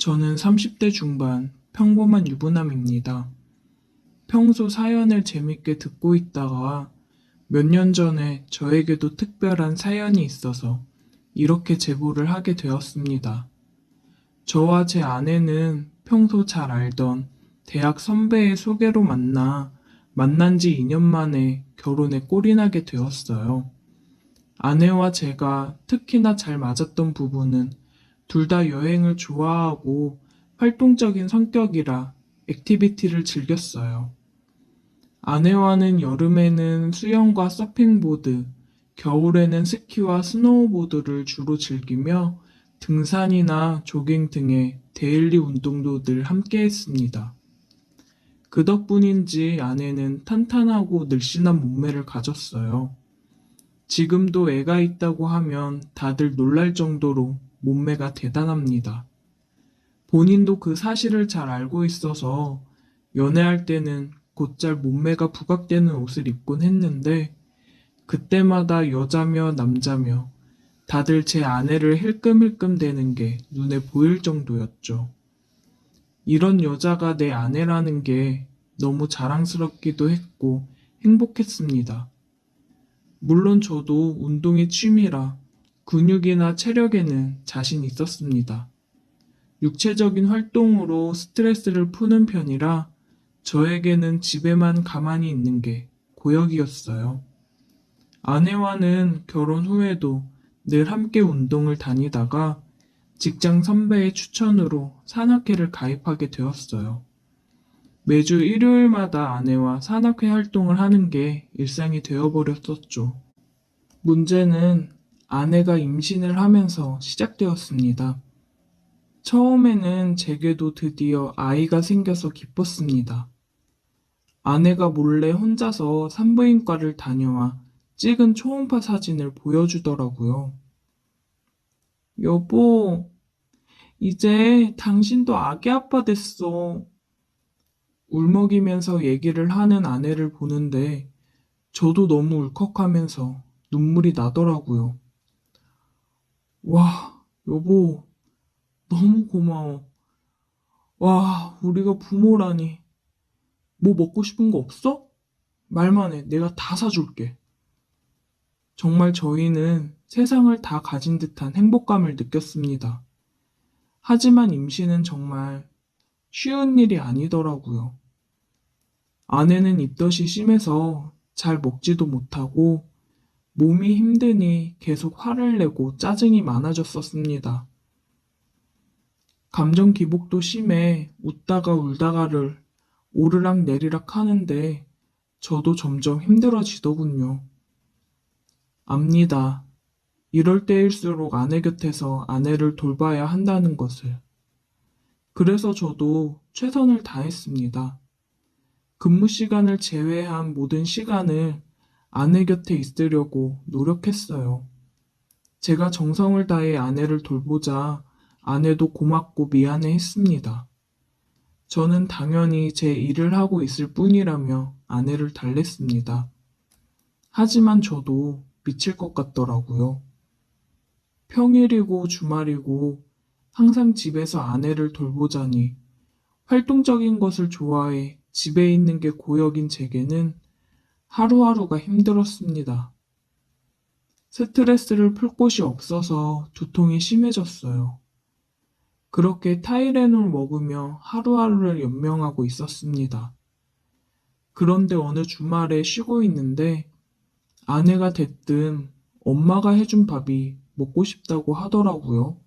저는 30대 중반 평범한 유부남입니다. 평소 사연을 재밌게 듣고 있다가 몇 년 전에 저에게도 특별한 사연이 있어서 이렇게 제보를 하게 되었습니다. 저와 제 아내는 평소 잘 알던 대학 선배의 소개로 만난 지 2년 만에 결혼에 꼴이 나게 되었어요. 아내와 제가 특히나 잘 맞았던 부분은 둘 다 여행을 좋아하고 활동적인 성격이라 액티비티를 즐겼어요. 아내와는 여름에는 수영과 서핑보드, 겨울에는 스키와 스노우보드를 주로 즐기며 등산이나 조깅 등의 데일리 운동도 늘 함께 했습니다. 그 덕분인지 아내는 탄탄하고 늘씬한 몸매를 가졌어요. 지금도 애가 있다고 하면 다들 놀랄 정도로 몸매가 대단합니다. 본인도 그 사실을 잘 알고 있어서 연애할 때는 곧잘 몸매가 부각되는 옷을 입곤 했는데 그때마다 여자며 남자며 다들 제 아내를 힐끔힐끔 대는 게 눈에 보일 정도였죠. 이런 여자가 내 아내라는 게 너무 자랑스럽기도 했고 행복했습니다. 물론 저도 운동이 취미라 근육이나 체력에는 자신 있었습니다. 육체적인 활동으로 스트레스를 푸는 편이라 저에게는 집에만 가만히 있는 게 고역이었어요. 아내와는 결혼 후에도 늘 함께 운동을 다니다가 직장 선배의 추천으로 산악회를 가입하게 되었어요. 매주 일요일마다 아내와 산악회 활동을 하는 게 일상이 되어버렸었죠. 문제는 아내가 임신을 하면서 시작되었습니다. 처음에는 제게도 드디어 아이가 생겨서 기뻤습니다. 아내가 몰래 혼자서 산부인과를 다녀와 찍은 초음파 사진을 보여주더라고요. 여보, 이제 당신도 아기 아빠 됐어. 울먹이면서 얘기를 하는 아내를 보는데 저도 너무 울컥하면서 눈물이 나더라고요. 와, 여보, 너무 고마워. 와, 우리가 부모라니. 뭐 먹고 싶은 거 없어? 말만 해. 내가 다 사줄게. 정말 저희는 세상을 다 가진 듯한 행복감을 느꼈습니다. 하지만 임신은 정말 쉬운 일이 아니더라고요. 아내는 입덧이 심해서 잘 먹지도 못하고 몸이 힘드니 계속 화를 내고 짜증이 많아졌었습니다. 감정 기복도 심해 웃다가 울다가를 오르락 내리락 하는데 저도 점점 힘들어지더군요. 압니다. 이럴 때일수록 아내 곁에서 아내를 돌봐야 한다는 것을. 그래서 저도 최선을 다했습니다. 근무 시간을 제외한 모든 시간을 아내 곁에 있으려고 노력했어요. 제가 정성을 다해 아내를 돌보자 아내도 고맙고 미안해 했습니다. 저는 당연히 제 일을 하고 있을 뿐이라며 아내를 달랬습니다. 하지만 저도 미칠 것 같더라고요. 평일이고 주말이고 항상 집에서 아내를 돌보자니 활동적인 것을 좋아해 집에 있는 게 고역인 제게는 하루하루가 힘들었습니다. 스트레스를 풀 곳이 없어서 두통이 심해졌어요. 그렇게 타이레놀 먹으며 하루하루를 연명하고 있었습니다. 그런데 어느 주말에 쉬고 있는데 아내가 대뜸 엄마가 해준 밥이 먹고 싶다고 하더라고요.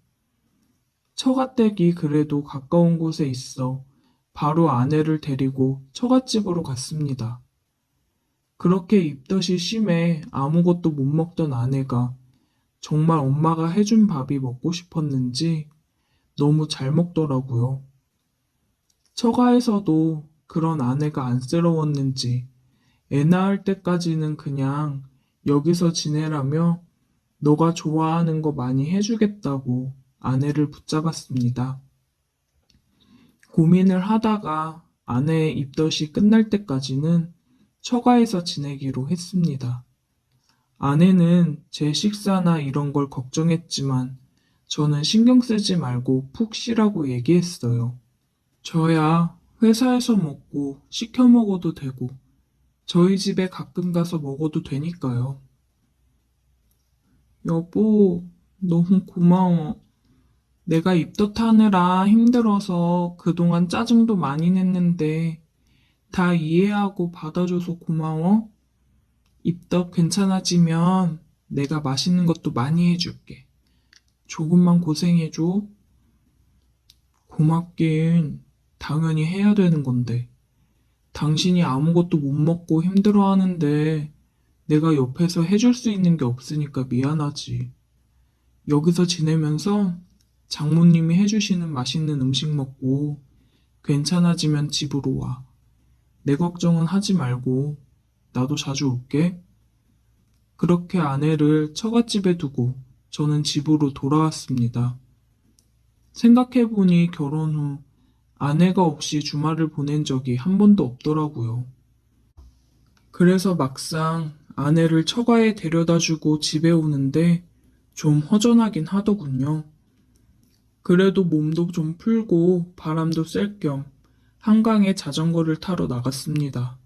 처갓댁이 그래도 가까운 곳에 있어 바로 아내를 데리고 처갓집으로 갔습니다. 그렇게 입덧이 심해 아무것도 못 먹던 아내가 정말 엄마가 해준 밥이 먹고 싶었는지 너무 잘 먹더라고요. 처가에서도 그런 아내가 안쓰러웠는지 애 낳을 때까지는 그냥 여기서 지내라며 너가 좋아하는 거 많이 해주겠다고 아내를 붙잡았습니다. 고민을 하다가 아내의 입덧이 끝날 때까지는 처가에서 지내기로 했습니다. 아내는 제 식사나 이런 걸 걱정했지만 저는 신경 쓰지 말고 푹 쉬라고 얘기했어요. 저야 회사에서 먹고 시켜 먹어도 되고 저희 집에 가끔 가서 먹어도 되니까요. 여보, 너무 고마워. 내가 입덧하느라 힘들어서 그동안 짜증도 많이 냈는데 다 이해하고 받아줘서 고마워. 입덧 괜찮아지면 내가 맛있는 것도 많이 해줄게. 조금만 고생해줘. 고맙긴 당연히 해야 되는 건데. 당신이 아무것도 못 먹고 힘들어하는데 내가 옆에서 해줄 수 있는 게 없으니까 미안하지. 여기서 지내면서 장모님이 해주시는 맛있는 음식 먹고 괜찮아지면 집으로 와. 내 걱정은 하지 말고 나도 자주 올게. 그렇게 아내를 처갓집에 두고 저는 집으로 돌아왔습니다. 생각해보니 결혼 후 아내가 없이 주말을 보낸 적이 한 번도 없더라고요. 그래서 막상 아내를 처가에 데려다 주고 집에 오는데 좀 허전하긴 하더군요. 그래도 몸도 좀 풀고 바람도 쐴 겸 한강에 자전거를 타러 나갔습니다.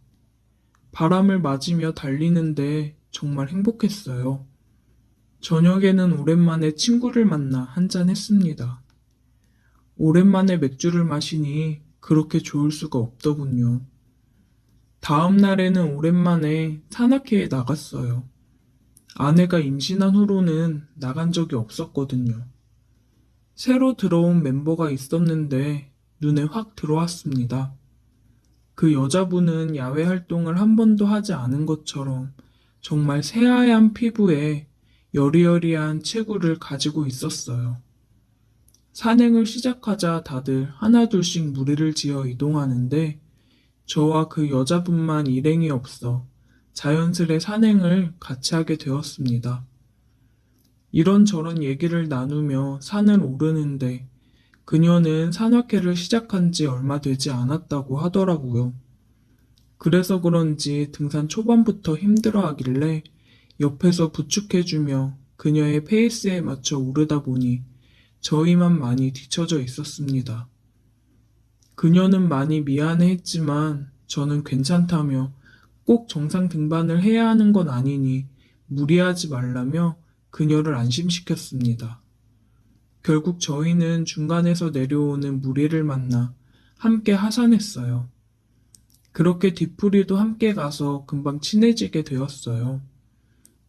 바람을 맞으며 달리는데 정말 행복했어요. 저녁에는 오랜만에 친구를 만나 한잔 했습니다. 오랜만에 맥주를 마시니 그렇게 좋을 수가 없더군요. 다음 날에는 오랜만에 산악회에 나갔어요. 아내가 임신한 후로는 나간 적이 없었거든요. 새로 들어온 멤버가 있었는데 눈에 확 들어왔습니다. 그 여자분은 야외 활동을 한 번도 하지 않은 것처럼 정말 새하얀 피부에 여리여리한 체구를 가지고 있었어요. 산행을 시작하자 다들 하나둘씩 무리를 지어 이동하는데 저와 그 여자분만 일행이 없어 자연스레 산행을 같이 하게 되었습니다. 이런저런 얘기를 나누며 산을 오르는데 그녀는 산악회를 시작한 지 얼마 되지 않았다고 하더라고요. 그래서 그런지 등산 초반부터 힘들어 하길래 옆에서 부축해주며 그녀의 페이스에 맞춰 오르다 보니 저희만 많이 뒤처져 있었습니다. 그녀는 많이 미안해했지만 저는 괜찮다며 꼭 정상 등반을 해야 하는 건 아니니 무리하지 말라며 그녀를 안심시켰습니다. 결국 저희는 중간에서 내려오는 무리를 만나 함께 하산했어요. 그렇게 뒤풀이도 함께 가서 금방 친해지게 되었어요.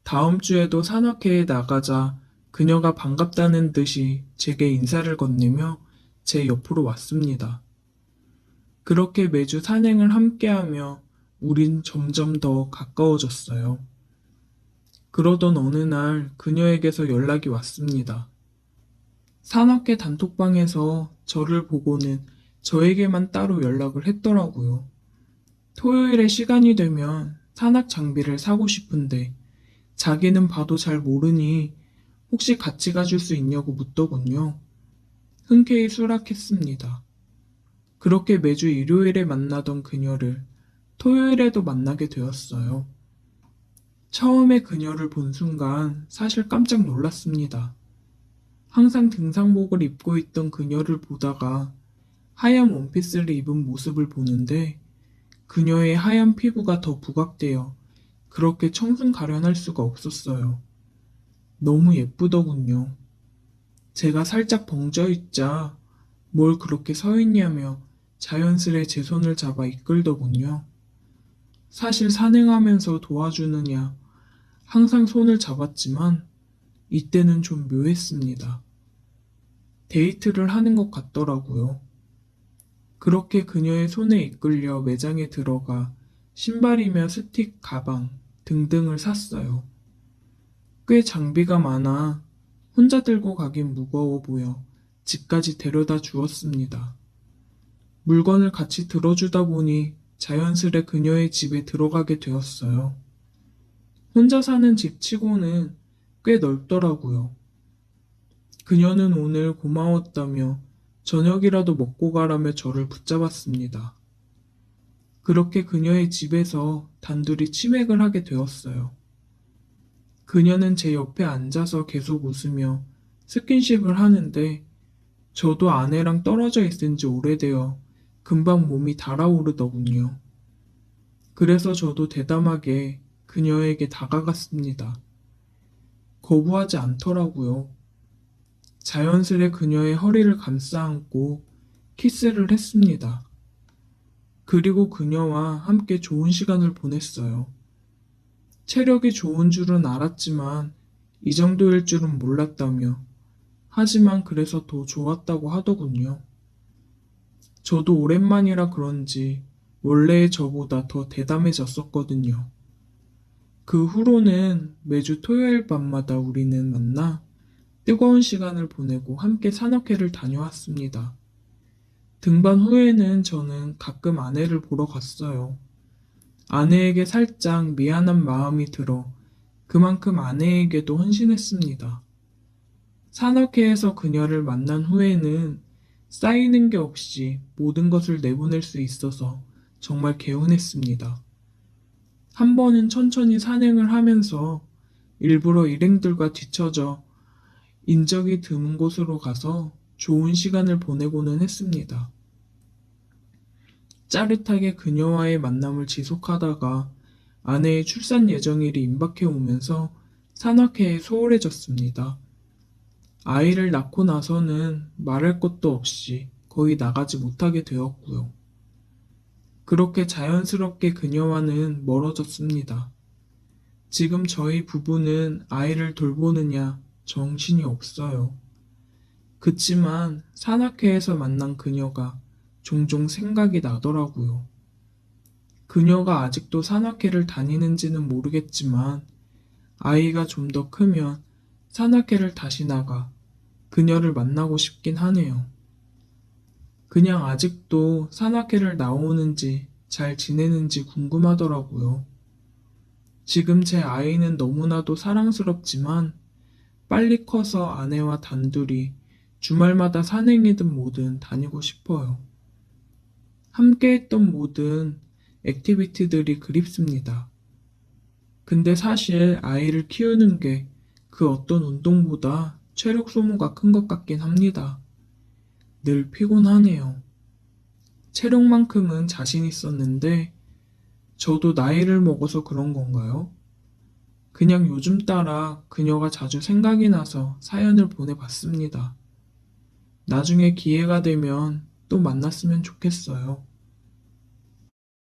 다음 주에도 산악회에 나가자 그녀가 반갑다는 듯이 제게 인사를 건네며 제 옆으로 왔습니다. 그렇게 매주 산행을 함께하며 우린 점점 더 가까워졌어요. 그러던 어느 날 그녀에게서 연락이 왔습니다. 산악회 단톡방에서 저를 보고는 저에게만 따로 연락을 했더라고요. 토요일에 시간이 되면 산악 장비를 사고 싶은데 자기는 봐도 잘 모르니 혹시 같이 가줄 수 있냐고 묻더군요. 흔쾌히 수락했습니다. 그렇게 매주 일요일에 만나던 그녀를 토요일에도 만나게 되었어요. 처음에 그녀를 본 순간 사실 깜짝 놀랐습니다. 항상 등산복을 입고 있던 그녀를 보다가 하얀 원피스를 입은 모습을 보는데 그녀의 하얀 피부가 더 부각되어 그렇게 청순 가련할 수가 없었어요. 너무 예쁘더군요. 제가 살짝 벙쪄 있자 뭘 그렇게 서 있냐며 자연스레 제 손을 잡아 이끌더군요. 사실 산행하면서 도와주느냐 항상 손을 잡았지만 이때는 좀 묘했습니다. 데이트를 하는 것 같더라고요. 그렇게 그녀의 손에 이끌려 매장에 들어가 신발이며 스틱, 가방 등등을 샀어요. 꽤 장비가 많아 혼자 들고 가긴 무거워 보여 집까지 데려다 주었습니다. 물건을 같이 들어주다 보니 자연스레 그녀의 집에 들어가게 되었어요. 혼자 사는 집 치고는 꽤 넓더라고요. 그녀는 오늘 고마웠다며 저녁이라도 먹고 가라며 저를 붙잡았습니다. 그렇게 그녀의 집에서 단둘이 치맥을 하게 되었어요. 그녀는 제 옆에 앉아서 계속 웃으며 스킨십을 하는데 저도 아내랑 떨어져 있은 지 오래되어 금방 몸이 달아오르더군요. 그래서 저도 대담하게 그녀에게 다가갔습니다. 거부하지 않더라고요. 자연스레 그녀의 허리를 감싸 안고 키스를 했습니다. 그리고 그녀와 함께 좋은 시간을 보냈어요. 체력이 좋은 줄은 알았지만 이 정도일 줄은 몰랐다며 하지만 그래서 더 좋았다고 하더군요. 저도 오랜만이라 그런지 원래의 저보다 더 대담해졌었거든요. 그 후로는 매주 토요일 밤마다 우리는 만나 뜨거운 시간을 보내고 함께 산악회를 다녀왔습니다. 등반 후에는 저는 가끔 아내를 보러 갔어요. 아내에게 살짝 미안한 마음이 들어 그만큼 아내에게도 헌신했습니다. 산악회에서 그녀를 만난 후에는 쌓이는 게 없이 모든 것을 내보낼 수 있어서 정말 개운했습니다. 한 번은 천천히 산행을 하면서 일부러 일행들과 뒤처져 인적이 드문 곳으로 가서 좋은 시간을 보내고는 했습니다. 짜릿하게 그녀와의 만남을 지속하다가 아내의 출산 예정일이 임박해 오면서 산악회에 소홀해졌습니다. 아이를 낳고 나서는 말할 것도 없이 거의 나가지 못하게 되었고요. 그렇게 자연스럽게 그녀와는 멀어졌습니다. 지금 저희 부부는 아이를 돌보느냐 정신이 없어요. 그치만 산악회에서 만난 그녀가 종종 생각이 나더라고요. 그녀가 아직도 산악회를 다니는지는 모르겠지만 아이가 좀 더 크면 산악회를 다시 나가 그녀를 만나고 싶긴 하네요. 그냥 아직도 산악회를 나오는지 잘 지내는지 궁금하더라고요. 지금 제 아이는 너무나도 사랑스럽지만 빨리 커서 아내와 단둘이 주말마다 산행이든 뭐든 다니고 싶어요. 함께 했던 모든 액티비티들이 그립습니다. 근데 사실 아이를 키우는 게 그 어떤 운동보다 체력 소모가 큰 것 같긴 합니다. 늘 피곤하네요. 체력만큼은 자신 있었는데 저도 나이를 먹어서 그런 건가요? 그냥 요즘 따라 그녀가 자주 생각이 나서 사연을 보내봤습니다. 나중에 기회가 되면 또 만났으면 좋겠어요.